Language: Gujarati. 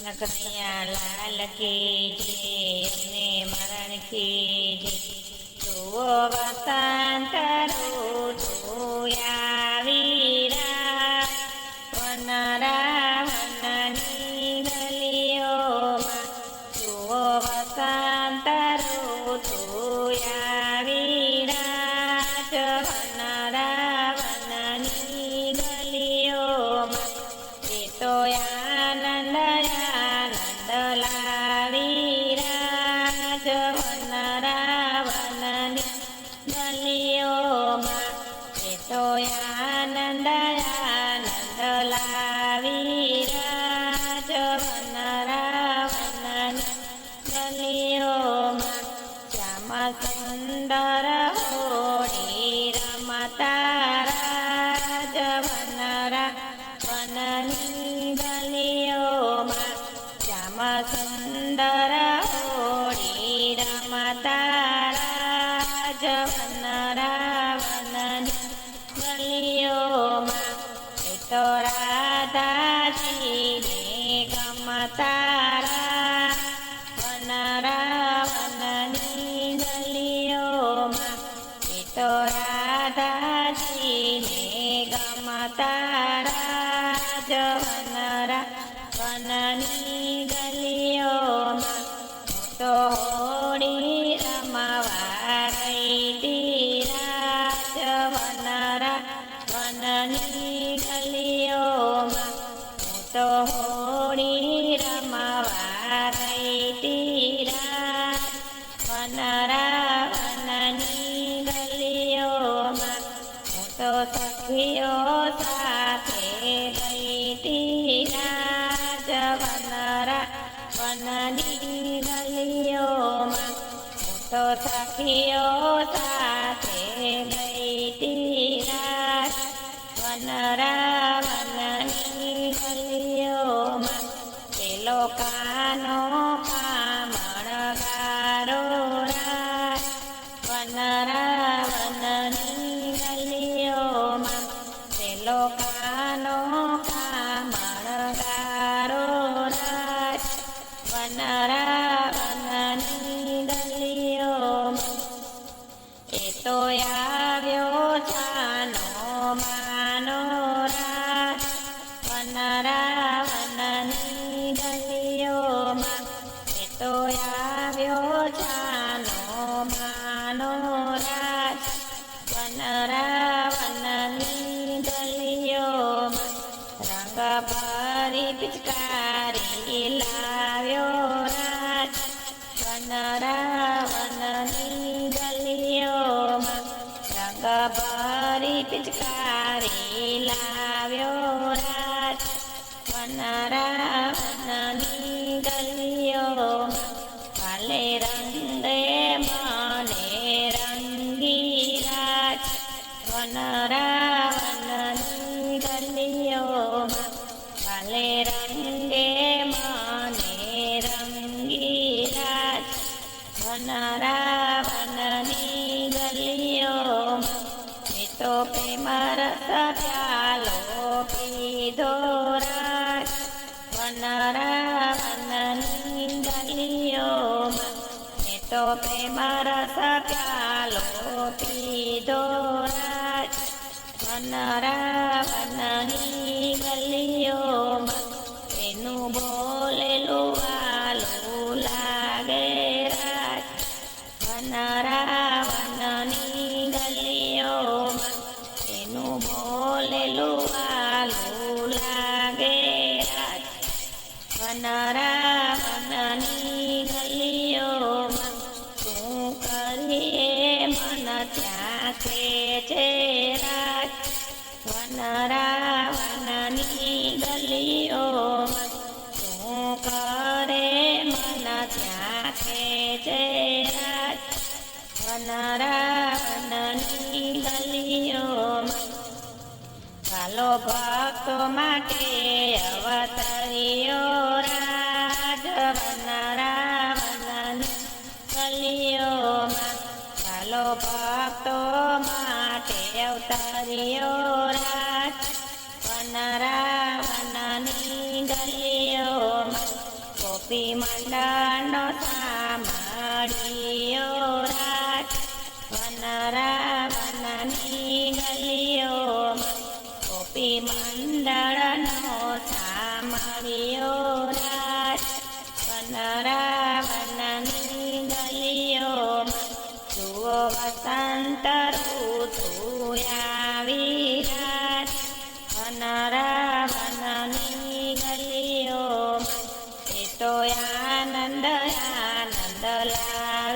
નકરિયા લાલ કી જય, અમને મરણ કી જય. જુઓ વસંત ઋતુ આવી રાત, વનરાવનની ગલીઓમાં. જુઓ વસંત ઋતુ આવી રાત, વનરાવનની ગલીઓમાં. એ તો આનંદ લાવી રાત, વનરાવનની ગલીઓમાં. એ તો આનંદ લાવી રાત, વનરાવનની ગલીઓમાં. શ્યામ સુંદર હોળી રમતા રાજ, વનરાવનની ગલીઓમાં. શ્યામ સુંદર હોળી રમતા રાજ, વનરાવનની ગલીઓમાં. એ તો રાધાજીને ગમતા રાજ, વનરાવનની ગલીઓમાં. એ તો રાધાજીને ગમતા રાજ, વનરાવનની ગલીઓમાં. હું તો હોળી રમવા ગઈ તી રાજ, વનરાવનની ગલીઓમાં. હું તો હોળી રમવા ગઈ તી રાજ, વનરાવનની ગલીઓમાં. હું તો સખીઓ સાથે ગઈ તી રાજ, વનરાવનની ગલીઓમાં. હું તો સખીઓ સાથે ગઈ તી રાજ, વનરાવનની ગલીઓમાં. પેલો કાનો કામણગારો રાજ, વનરાવનની ગલીઓમાં. પેલો કાનો કામણગારો રાજ, વનરાવનની ગલીઓમાં. એ તો આવ્યો જાનો માનો રાજ, વનરાવનની ગલીઓમાં. એ તો આવ્યો જાનો માનો રાજ, વનરાવનની ગલીઓમાં. રંગ ભરી પિચકારી લાવ્યો રાજ, વનરાવનની ગલીઓમાં. રંગ ભરી પિચકારી લાવ્યો રાજ, વનરાવનની ગલીઓમાં. કાલે રંગે મને રંગી રાજ, વનરાવનની ગલીઓમાં. કાલે રંગે મને રંગી રાજ, વનરાવનની ગલીઓમાં. એ તો પ્રેમ રસ પ્યાલો પીધો રાજ, વનરાવનની ગલીઓમાં. એ તો પ્રેમ રસ પ્યાલો પીધો રાજ, વનરાવનની ગલીઓમાં. એનું બોલેલું વાલું લાગે રાજ, વનરાવનની ગલીઓમાં. એનું બોલેલું વાલું લાગે રાજ, વનરાવનની ગલીઓમાં. શું કરીએ મન ત્યાં ખેંચે રાજ, વનરાવનની ગલીઓમાં. શું કરે મન ત્યાં ખેંચે રાજ, વનરાવનની ગલીઓમાં. કાલો ભક્તો માટે અવતર્યો રાજ, વનરાવનની ગલીઓમાં. કાલો ભક્તો માટે અવતર્યો રાજ, વનરાવનની ગલીઓમાં. ગોપી મંડળનો સાંભળ્યો રાજ વનરાવનની ગલીઓમાં ગોપી મંડળનો સાંભળ્યો રાજ વનરાવનની ગલીઓમાં જુઓ વસંત ઋતુ આવી રાજ વનરાવનની ગલીઓમાં એ તો આનંદ આનંદ લાગે